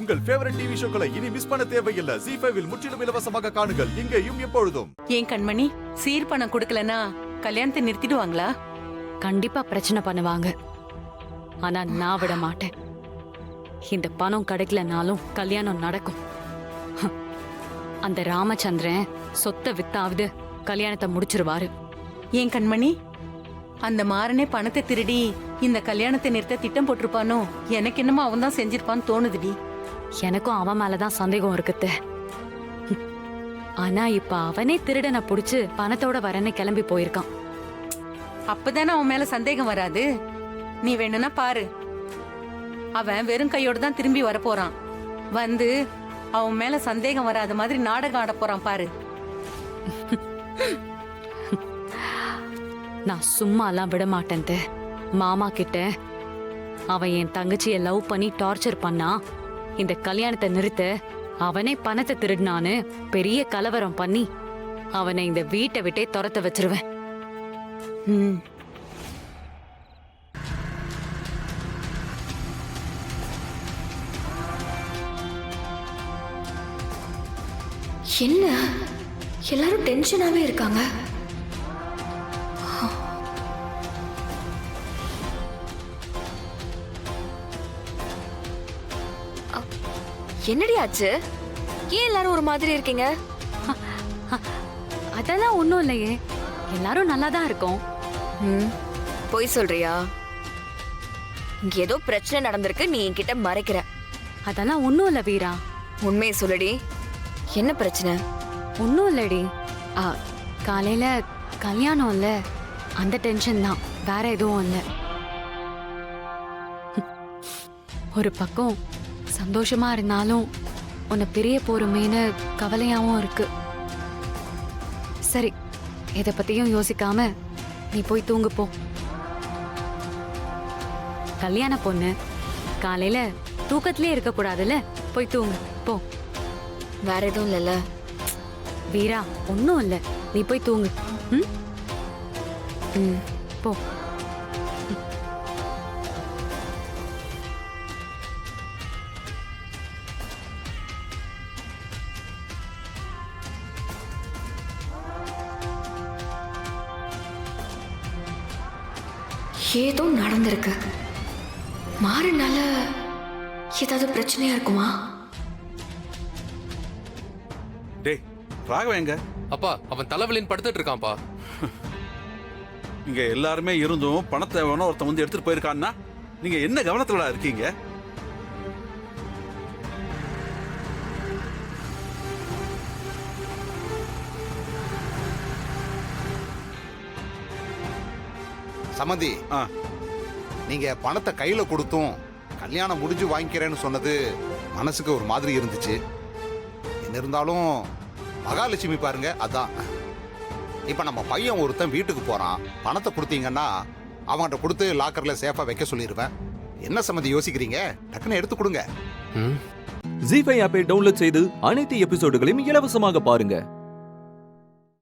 உங்கள் favourite TV ஷோக்களை இனி miss பண்ண தேவையில்லை. ZEE5 இல் முற்றிலும் இலவசமாக காணுங்கள். இங்கேயும் எப்பொழுதும். ஏன் கண்மணி, சீர் பணம் கொடுக்கலனா கல்யாணத்தை நிறுத்திடுவாங்களா? கண்டிப்பா பிரச்சனை பண்ணுவாங்க. ஆனா நான் விட மாட்டேன். இந்த பணம் கிடைக்கலனாலும் கல்யாணம் நடக்கும். அந்த ராமச்சந்திரன் சொத்தை வித்தாவது கல்யாணத்தை முடிச்சிருவாரு. ஏன் கண்மணி, அந்த மாறனே பணத்தை திருடி இந்த கல்யாணத்தை நிறுத்த திட்டம் போட்டிருப்பானோ? எனக்கு என்னமோ அவன் தான் செஞ்சிருப்பான்னு தோணுதுடி. எனக்கும் அவன் மேலதான் சந்தேகம் இருக்குது. ஆனா இப்ப அவனே திருடனை புடிச்சு பணத்தோட வரனே கிளம்பி போயிருக்கான். அப்பதானே அவன் மேல சந்தேகம் வராது. நீ வேணும்னா பாரு, அவன் வெறும் கையோட தான் திரும்பி வரப்போறான். வந்து அவன் மேல சந்தேகம் வராத மாதிரி நாடகம் ஆட போறான் பாரு. நான் சும்மா எல்லாம் விட மாட்டேன். மாமா கிட்ட அவன் என் தங்கச்சியை லவ் பண்ணி டார்ச்சர் பண்ணா, இந்த கல்யாணத்தை நிறுத்த அவனே பணத்தை திருடினான்னு பெரிய கலவரம் பண்ணி அவனை இந்த வீட்டை விட்டே துரத்த வச்சிருவேன். என்ன எல்லாரும் டென்ஷனாவே இருக்காங்க? என்னடி ஆச்சு? ஏன் எல்லாரும் ஒரு மாதிரி இருக்கீங்க? அதெல்லாம் ஒண்ணும் இல்லையே, எல்லாரும் நல்லா தான் இருக்கோம். பொய் சொல்றியா? இங்க ஏதோ பிரச்சனை நடந்திருக்கு, நீ என்கிட்ட மறைக்கிற. அதெல்லாம் ஒண்ணும் இல்ல வீரா. உண்மையை சொல்லுடி, என்ன பிரச்சனை? ஒன்னும் இல்லடி. காலையில கல்யாணம் இல்ல, அந்த டென்ஷன் தான், வேற எதுவும் இல்ல. ஒரு பக்கம் சந்தோஷமா இருந்தாலும் உன்னை பிரிய போறமேன்னு கவலையாவும் இருக்கு. சரி, எதை பத்தியும் யோசிக்காம நீ போய் தூங்கு போ. கல்யாண பொண்ணு காலையில தூக்கத்திலே இருக்க கூடாதுல்ல, போய் தூங்கு போ. வேற எதுவும் இல்லைல்ல? வீரா, ஒன்னும் இல்ல, நீ போய் தூங்கு. போ. ஏதோ நடந்திருக்கு. மாறனால ஏதாவது பிரச்சனையா இருக்குமா? டேய், ராகவன் எங்க? அப்பா, அவன் தலைவலின்னு படுத்துட்டு இருக்கான்ப்பா. இங்க எல்லாருமே இருந்தும் பணத்தை வேணும் ஒருத்தன் வந்து எடுத்துட்டு போயிருக்கான்னா நீங்க என்ன கவனத்துல இருக்கீங்க? சமந்தி, நீங்க பணத்தை கையில கொடுத்தும் கல்யாணம் முடிஞ்சு வாங்கிக்கிறேன்னு சொன்னது மனசுக்கு ஒரு மாதிரி இருந்துச்சு. என்ன இருந்தாலும் மகாலட்சுமி பாருங்க, அதான். இப்ப நம்ம பையன் ஒருத்தன் வீட்டுக்கு போறான், பணத்தை கொடுத்தீங்கன்னா அவன்கிட்ட கொடுத்து லாக்கர்ல சேஃபா வைக்க சொல்லிடுவேன். என்ன சம்மந்தி யோசிக்கிறீங்க? டக்குன்னு எடுத்து கொடுங்க. ZEE5 ஆப்பை டவுன்லோட் செய்து அனைத்து எபிசோடுகளையும் இலவசமாக பாருங்க.